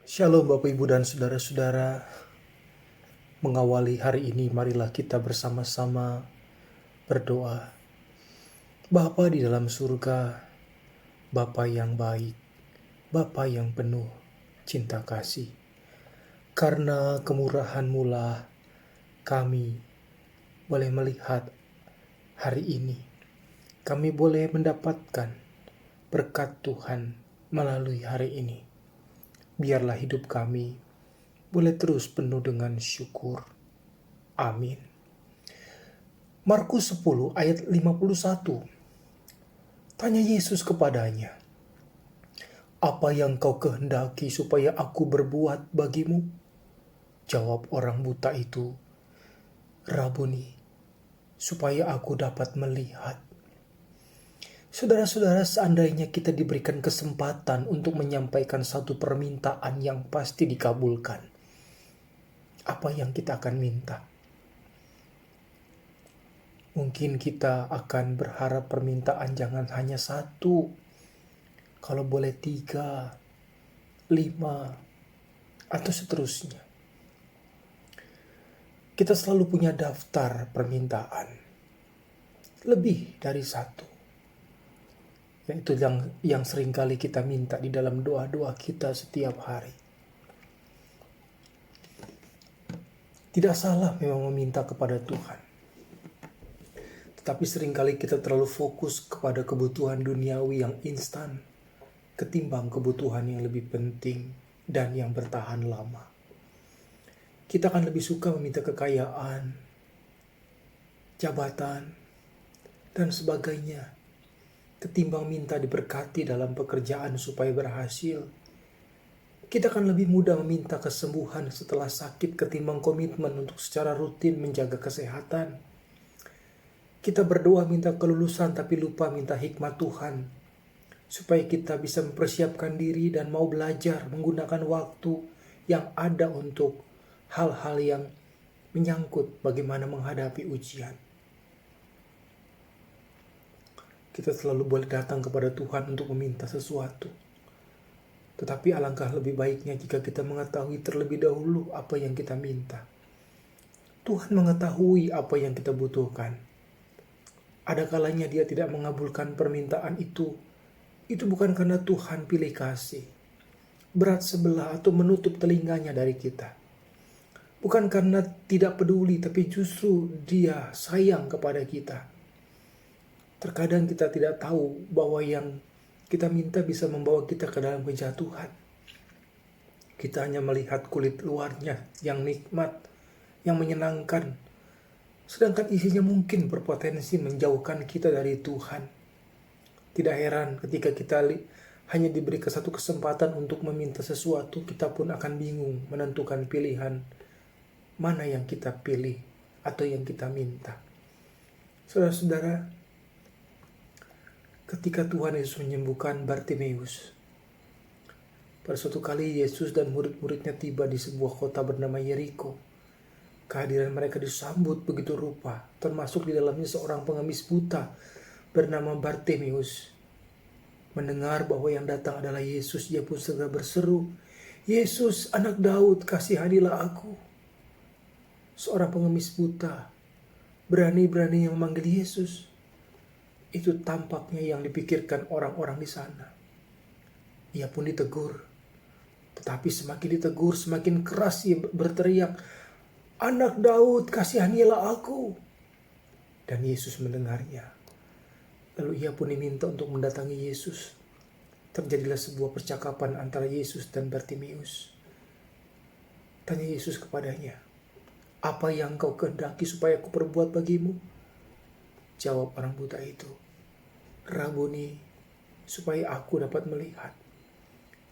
Shalom Bapak Ibu dan Saudara-saudara. Mengawali hari ini marilah kita bersama-sama berdoa. Bapa di dalam surga, Bapa yang baik, Bapa yang penuh cinta kasih. Karena kemurahan-Mu lah kami boleh melihat hari ini. Kami boleh mendapatkan berkat Tuhan melalui hari ini. Biarlah hidup kami boleh terus penuh dengan syukur. Amin. Markus 10 ayat 51. Tanya Yesus kepadanya, "Apa yang kau kehendaki supaya aku berbuat bagimu?" Jawab orang buta itu, "Rabuni, supaya aku dapat melihat." Saudara-saudara, seandainya kita diberikan kesempatan untuk menyampaikan satu permintaan yang pasti dikabulkan, apa yang kita akan minta? Mungkin kita akan berharap permintaan jangan hanya satu, kalau boleh 3, 5, atau seterusnya. Kita selalu punya daftar permintaan, lebih dari satu. Yaitu yang seringkali kita minta di dalam doa-doa kita setiap hari. Tidak salah memang meminta kepada Tuhan. Tetapi seringkali kita terlalu fokus kepada kebutuhan duniawi yang instan, ketimbang kebutuhan yang lebih penting dan yang bertahan lama. Kita akan lebih suka meminta kekayaan, jabatan, dan sebagainya, ketimbang minta diberkati dalam pekerjaan supaya berhasil. Kita akan lebih mudah meminta kesembuhan setelah sakit ketimbang komitmen untuk secara rutin menjaga kesehatan. Kita berdoa minta kelulusan tapi lupa minta hikmat Tuhan, supaya kita bisa mempersiapkan diri dan mau belajar menggunakan waktu yang ada untuk hal-hal yang menyangkut bagaimana menghadapi ujian. Kita selalu boleh datang kepada Tuhan untuk meminta sesuatu. Tetapi alangkah lebih baiknya jika kita mengetahui terlebih dahulu apa yang kita minta. Tuhan mengetahui apa yang kita butuhkan. Ada kalanya Dia tidak mengabulkan permintaan itu bukan karena Tuhan pilih kasih, berat sebelah atau menutup telinganya dari kita. Bukan karena tidak peduli, tapi justru Dia sayang kepada kita. Terkadang kita tidak tahu bahwa yang kita minta bisa membawa kita ke dalam kejatuhan. Kita hanya melihat kulit luarnya yang nikmat, yang menyenangkan, sedangkan isinya mungkin berpotensi menjauhkan kita dari Tuhan. Tidak heran ketika kita hanya diberi satu kesempatan untuk meminta sesuatu, kita pun akan bingung menentukan pilihan mana yang kita pilih atau yang kita minta. Saudara-saudara, ketika Tuhan Yesus menyembuhkan Bartimeus, pada suatu kali Yesus dan murid-muridnya tiba di sebuah kota bernama Yeriko. Kehadiran mereka disambut begitu rupa, termasuk di dalamnya seorang pengemis buta bernama Bartimeus. Mendengar bahwa yang datang adalah Yesus, dia pun segera berseru, "Yesus, anak Daud, kasihanilah aku." Seorang pengemis buta berani-berani yang memanggil Yesus. Itu tampaknya yang dipikirkan orang-orang di sana. Ia pun ditegur. Tetapi semakin ditegur, semakin keras ia berteriak, "Anak Daud, kasihanilah aku." Dan Yesus mendengarnya. Lalu ia pun diminta untuk mendatangi Yesus. Terjadilah sebuah percakapan antara Yesus dan Bartimeus. Tanya Yesus kepadanya, "Apa yang kau kehendaki supaya aku perbuat bagimu?" Jawab orang buta itu, "Rabuni, supaya aku dapat melihat."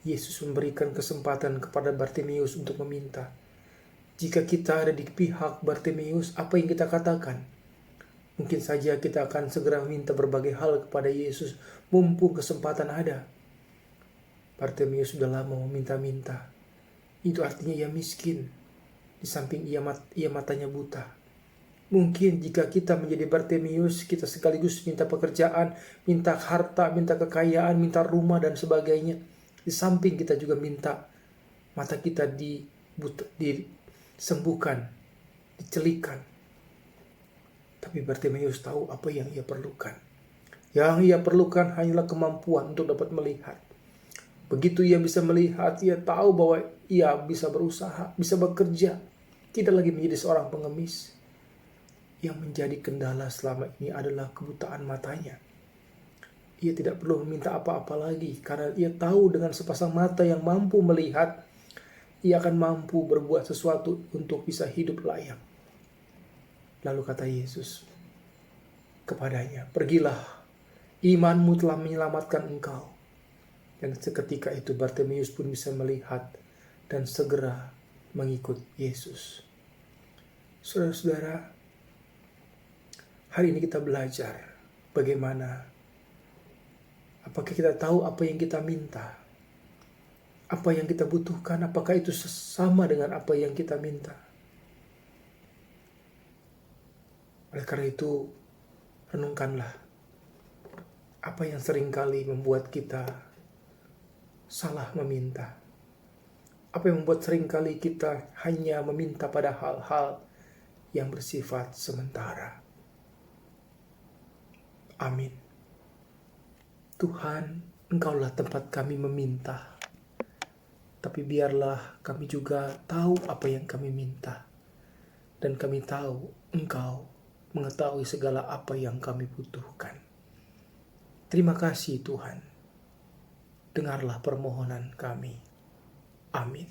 Yesus memberikan kesempatan kepada Bartimeus untuk meminta. Jika kita ada di pihak Bartimeus, apa yang kita katakan? Mungkin saja kita akan segera meminta berbagai hal kepada Yesus, mumpung kesempatan ada. Bartimeus sudah lama meminta-minta. Itu artinya ia miskin, di samping ia matanya buta. Mungkin jika kita menjadi Bartimeus, kita sekaligus minta pekerjaan, minta harta, minta kekayaan, minta rumah dan sebagainya. Di samping kita juga minta Mata kita disembuhkan, dicelikan. Tapi Bartimeus tahu apa yang ia perlukan. Yang ia perlukan hanyalah kemampuan untuk dapat melihat. Begitu ia bisa melihat, ia tahu bahwa ia bisa berusaha, bisa bekerja. Tidak lagi menjadi seorang pengemis. Yang menjadi kendala selama ini adalah kebutaan matanya. Ia tidak perlu meminta apa-apa lagi karena ia tahu dengan sepasang mata yang mampu melihat, ia akan mampu berbuat sesuatu untuk bisa hidup layak. Lalu kata Yesus kepadanya, "Pergilah, imanmu telah menyelamatkan engkau." Dan seketika itu Bartimeus pun bisa melihat dan segera mengikut Yesus. Saudara-saudara, hari ini kita belajar bagaimana, apakah kita tahu apa yang kita minta, apa yang kita butuhkan, apakah itu sama dengan apa yang kita minta. Oleh karena itu, renungkanlah apa yang seringkali membuat kita salah meminta. Apa yang membuat seringkali kita hanya meminta pada hal-hal yang bersifat sementara. Amin. Tuhan, Engkaulah tempat kami meminta. Tapi biarlah kami juga tahu apa yang kami minta. Dan kami tahu Engkau mengetahui segala apa yang kami butuhkan. Terima kasih Tuhan. Dengarlah permohonan kami. Amin.